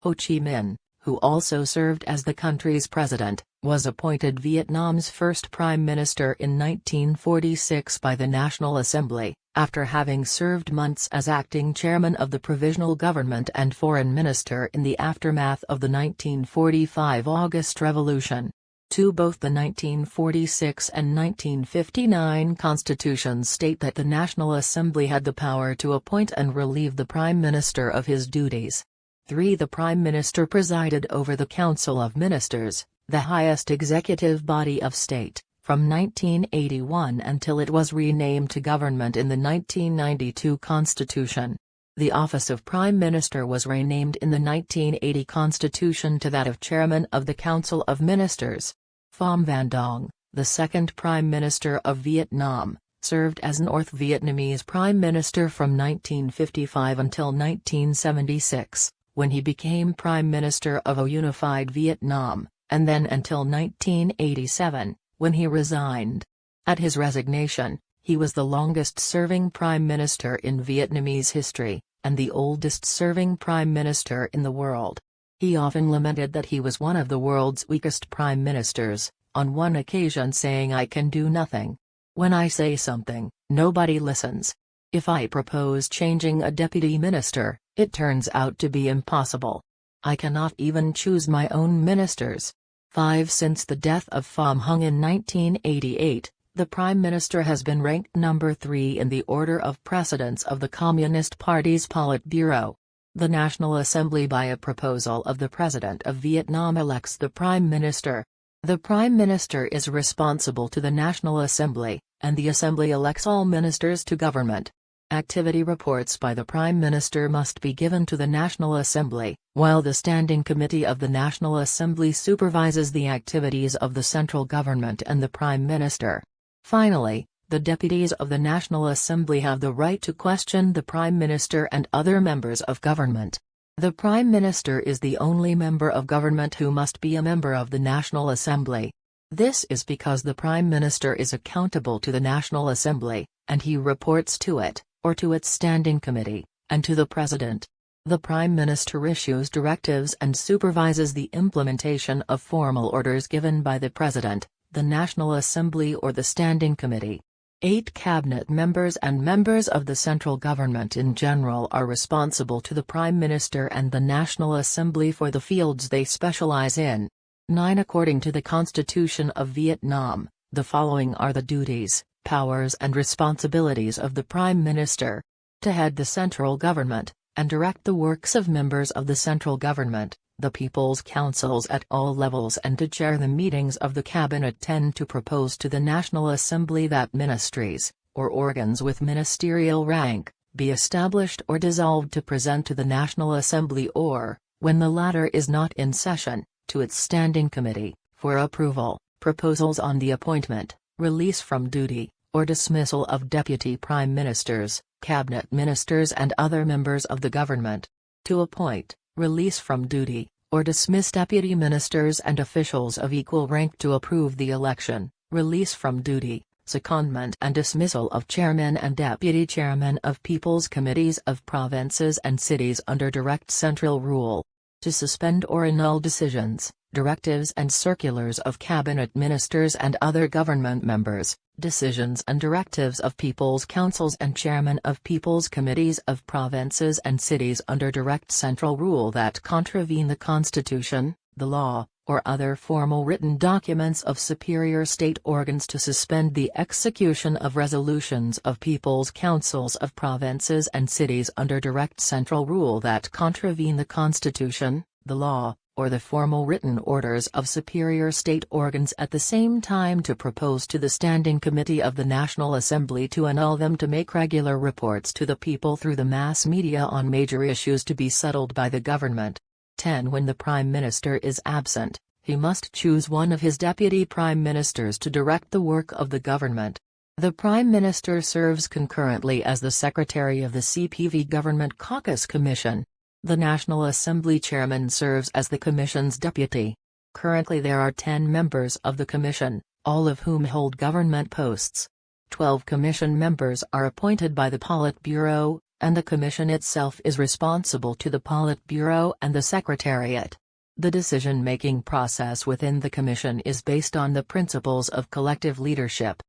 Ho Chi Minh, who also served as the country's president, was appointed Vietnam's first prime minister in 1946 by the National Assembly, after having served months as acting chairman of the provisional government and foreign minister in the aftermath of the 1945 August Revolution. Both the 1946 and 1959 constitutions state that the National Assembly had the power to appoint and relieve the Prime Minister of his duties. 3. The Prime Minister presided over the Council of Ministers, the highest executive body of state, from 1981 until it was renamed to government in the 1992 Constitution. The office of Prime Minister was renamed in the 1980 Constitution to that of Chairman of the Council of Ministers. Pham Van Dong, the second Prime Minister of Vietnam, served as North Vietnamese Prime Minister from 1955 until 1976, when he became Prime Minister of a unified Vietnam, and then until 1987, when he resigned. At his resignation, he was the longest-serving Prime Minister in Vietnamese history, and the oldest-serving Prime Minister in the world. He often lamented that he was one of the world's weakest Prime Ministers, on one occasion saying, "I can do nothing. When I say something, nobody listens. If I propose changing a deputy minister, it turns out to be impossible. I cannot even choose my own ministers." 5. Since the death of Pham Hung in 1988, the Prime Minister has been ranked number 3 in the order of precedence of the Communist Party's Politburo. The National Assembly, by a proposal of the President of Vietnam, elects the Prime Minister. The Prime Minister is responsible to the National Assembly, and the Assembly elects all ministers to government. Activity reports by the Prime Minister must be given to the National Assembly, while the Standing Committee of the National Assembly supervises the activities of the central government and the Prime Minister. Finally, the deputies of the National Assembly have the right to question the Prime Minister and other members of government. The Prime Minister is the only member of government who must be a member of the National Assembly. This is because the Prime Minister is accountable to the National Assembly, and he reports to it, or to its Standing Committee, and to the President. The Prime Minister issues directives and supervises the implementation of formal orders given by the President, the National Assembly or the Standing Committee. 8 cabinet members and members of the central government in general are responsible to the Prime Minister and the National Assembly for the fields they specialize in. 9. According to the Constitution of Vietnam, the following are the duties, powers and responsibilities of the Prime Minister: to head the central government, and direct the works of members of the central government, the People's Councils at all levels, and to chair the meetings of the Cabinet. 10. To propose to the National Assembly that ministries, or organs with ministerial rank, be established or dissolved, to present to the National Assembly or, when the latter is not in session, to its Standing Committee, for approval, proposals on the appointment, release from duty, or dismissal of deputy prime ministers, cabinet ministers and other members of the government. To appoint, release from duty, or dismiss deputy ministers and officials of equal rank. To approve the election, release from duty, secondment and dismissal of chairmen and deputy chairmen of people's committees of provinces and cities under direct central rule. To suspend or annul decisions, directives and circulars of cabinet ministers and other government members, decisions and directives of people's councils and chairmen of people's committees of provinces and cities under direct central rule that contravene the Constitution, the law, or other formal written documents of superior state organs. To suspend the execution of resolutions of people's councils of provinces and cities under direct central rule that contravene the Constitution, the law, or the formal written orders of superior state organs. At the same time, to propose to the Standing Committee of the National Assembly to annul them. To make regular reports to the people through the mass media on major issues to be settled by the government. 10. When the Prime Minister is absent, he must choose one of his deputy prime ministers to direct the work of the government. The Prime Minister serves concurrently as the Secretary of the CPV Government Caucus Commission. The National Assembly Chairman serves as the Commission's deputy. Currently there are 10 members of the Commission, all of whom hold government posts. 12 Commission members are appointed by the Politburo, and the Commission itself is responsible to the Politburo and the Secretariat. The decision-making process within the Commission is based on the principles of collective leadership,